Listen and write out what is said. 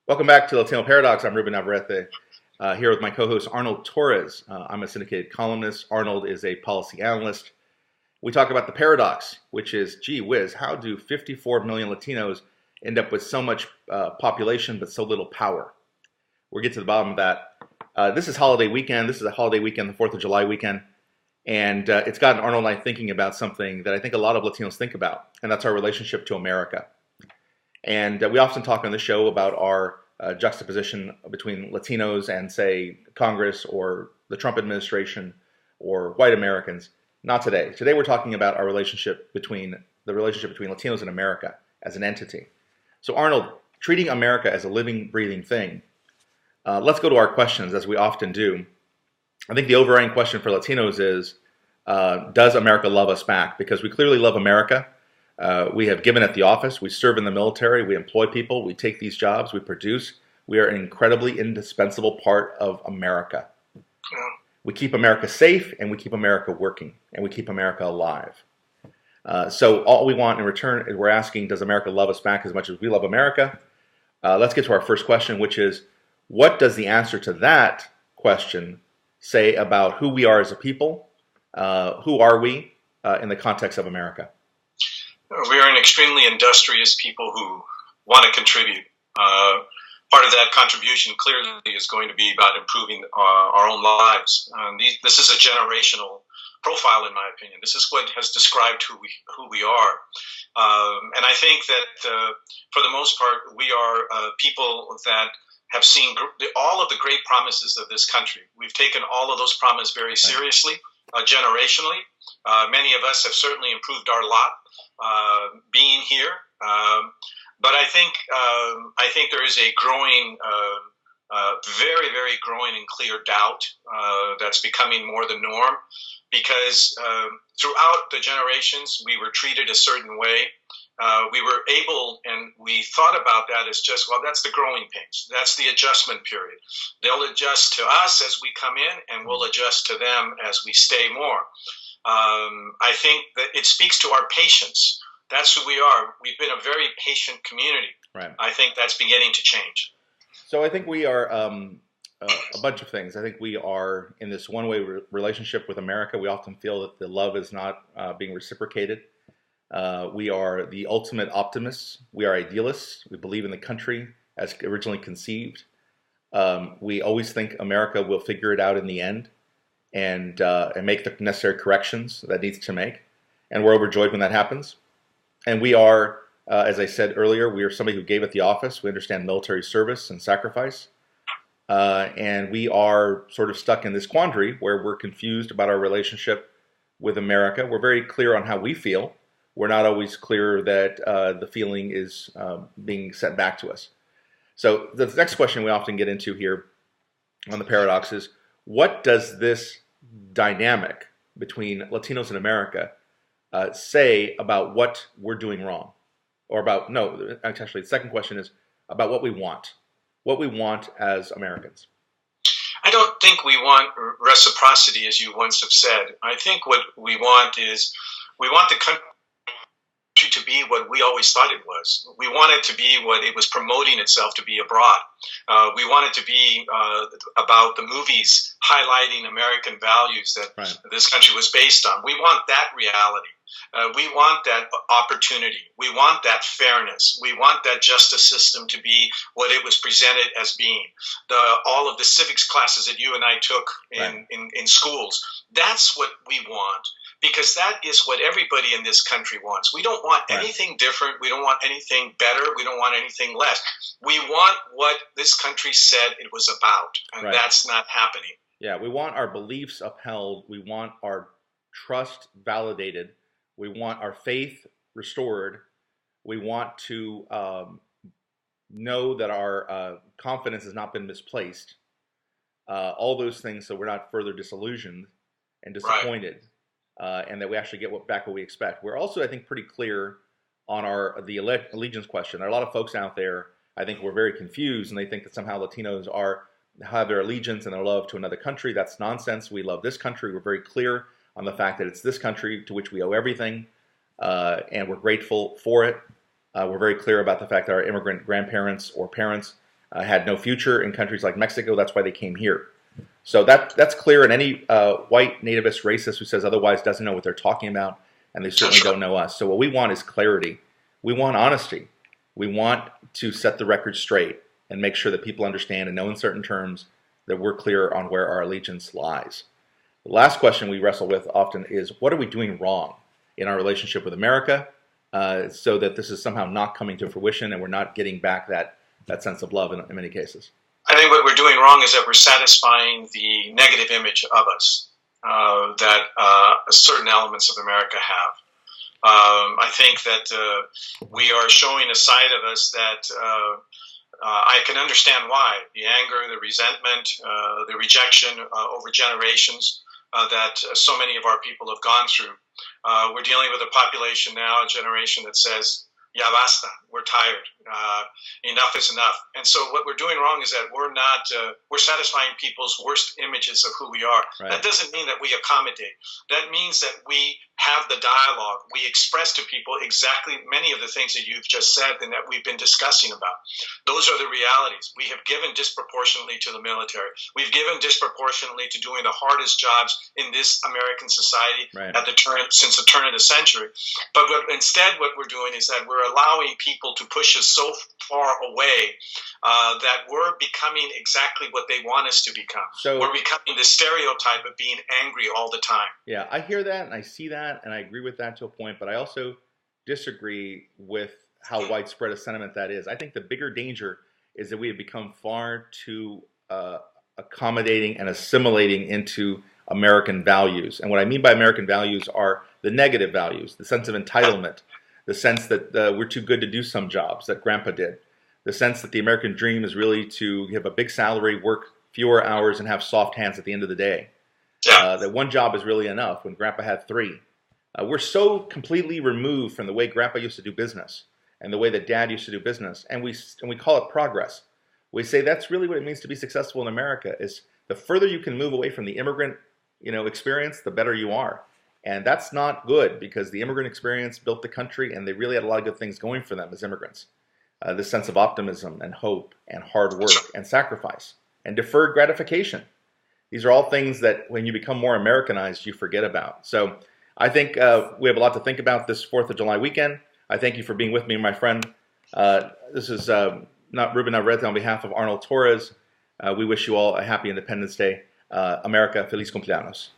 Welcome back to Latino Paradox. I'm Ruben Navarrette, here with my co-host Arnold Torres. I'm a syndicated columnist. Arnold is a policy analyst. We talk about the paradox, which is, gee whiz, how do 54 million Latinos end up with so much population but so little power? We'll get to the bottom of that. This is holiday weekend. This is a holiday weekend, the 4th of July weekend. And it's gotten Arnold and I thinking about something that I think a lot of Latinos think about, and that's our relationship to America. And we often talk on the show about our juxtaposition between Latinos and, say, Congress or the Trump administration or white Americans. Not today. Today we're talking about our relationship between Latinos and America as an entity. So Arnold, treating America as a living, breathing thing, let's go to our questions, as we often do. I think the overriding question for Latinos is, does America love us back? Because we clearly love America. We have given it the office. We serve in the military. We employ people. We take these jobs. We produce. We are an incredibly indispensable part of America. Yeah. We keep America safe, and we keep America working, and we keep America alive. So all we want in return is we're asking, does America love us back as much as we love America? Let's get to our first question, which is, what does the answer to that question say about who we are as a people? Who are we in the context of America? We are an extremely industrious people who want to contribute. Part of that contribution clearly is going to be about improving our own lives. This is a generational profile, in my opinion. This is what has described who we are. And I think that for the most part, we are people that have seen all of the great promises of this country. We've taken all of those promises very seriously, generationally. Many of us have certainly improved our lot being here. But I think there is a growing, very, very growing and clear doubt that's becoming more the norm, because throughout the generations we were treated a certain way. We were able, and we thought about that as just, well, that's the growing pains. That's the adjustment period. They'll adjust to us as we come in, and we'll adjust to them as we stay more. I think that it speaks to our patience. That's who we are. We've been a very patient community. Right. I think that's beginning to change. So I think we are a bunch of things. I think we are in this one-way relationship with America. We often feel that the love is not being reciprocated. We are the ultimate optimists. We are idealists. We believe in the country as originally conceived. We always think America will figure it out in the end and make the necessary corrections that it needs to make. And we're overjoyed when that happens. And we are, as I said earlier, we are somebody who gave it the office. We understand military service and sacrifice. And we are sort of stuck in this quandary where we're confused about our relationship with America. We're very clear on how we feel. We're not always clear that the feeling is being sent back to us. So the next question we often get into here on the paradox is, what does this dynamic between Latinos and America say about what we're doing wrong? Or about, no, actually the second question is about what we want as Americans. I don't think we want reciprocity, as you once have said. I think what we want is, we want the country to be what we always thought it was. We want it to be what it was promoting itself to be abroad. We want it to be about the movies highlighting American values that this country was based on. We want that reality. We want that opportunity. We want that fairness. We want that justice system to be what it was presented as being. All of the civics classes that you and I took in schools, that's what we want. Because that is what everybody in this country wants. We don't want anything different. We don't want anything better. We don't want anything less. We want what this country said it was about, and that's not happening. Yeah, we want our beliefs upheld. We want our trust validated. We want our faith restored. We want to know that our confidence has not been misplaced. All those things, so we're not further disillusioned and disappointed. And that we actually get back what we expect. We're also, I think, pretty clear on the allegiance question. There are a lot of folks out there, I think, who are very confused, and they think that somehow Latinos have their allegiance and their love to another country. That's nonsense. We love this country. We're very clear on the fact that it's this country to which we owe everything, and we're grateful for it. We're very clear about the fact that our immigrant grandparents or parents had no future in countries like Mexico. That's why they came here. So that's clear, and any white nativist racist who says otherwise doesn't know what they're talking about, and they certainly don't know us. So what we want is clarity. We want honesty. We want to set the record straight and make sure that people understand and know in certain terms that we're clear on where our allegiance lies. The last question we wrestle with often is, what are we doing wrong in our relationship with America so that this is somehow not coming to fruition and we're not getting back that sense of love in many cases? I think what we're doing wrong is that we're satisfying the negative image of us that certain elements of America have. I think that we are showing a side of us that I can understand why. The anger, the resentment, the rejection over generations that so many of our people have gone through. We're dealing with a population now, a generation that says, ya basta, we're tired, enough is enough. And so what we're doing wrong is that we're satisfying people's worst images of who we are. Right. That doesn't mean that we accommodate. That means that we have the dialogue. We express to people exactly many of the things that you've just said and that we've been discussing about. Those are the realities. We have given disproportionately to the military. We've given disproportionately to doing the hardest jobs in this American society since the turn of the century. But instead what we're doing is that we're allowing people to push us so far away that we're becoming exactly what they want us to become. So we're becoming the stereotype of being angry all the time. Yeah, I hear that and I see that and I agree with that to a point, but I also disagree with how widespread a sentiment that is. I think the bigger danger is that we have become far too accommodating and assimilating into American values. And what I mean by American values are the negative values, the sense of entitlement, the sense that we're too good to do some jobs that Grandpa did, the sense that the American dream is really to have a big salary, work fewer hours, and have soft hands at the end of the day. That one job is really enough when Grandpa had three. We're so completely removed from the way Grandpa used to do business and the way that Dad used to do business, and we call it progress. We say that's really what it means to be successful in America. Is the further you can move away from the immigrant, experience, the better you are. And that's not good because the immigrant experience built the country and they really had a lot of good things going for them as immigrants. This sense of optimism and hope and hard work and sacrifice and deferred gratification. These are all things that when you become more Americanized, you forget about. So I think we have a lot to think about this 4th of July weekend. I thank you for being with me, my friend. This is Ruben Navarrette on behalf of Arnold Torres. We wish you all a happy Independence Day. America, feliz cumpleaños.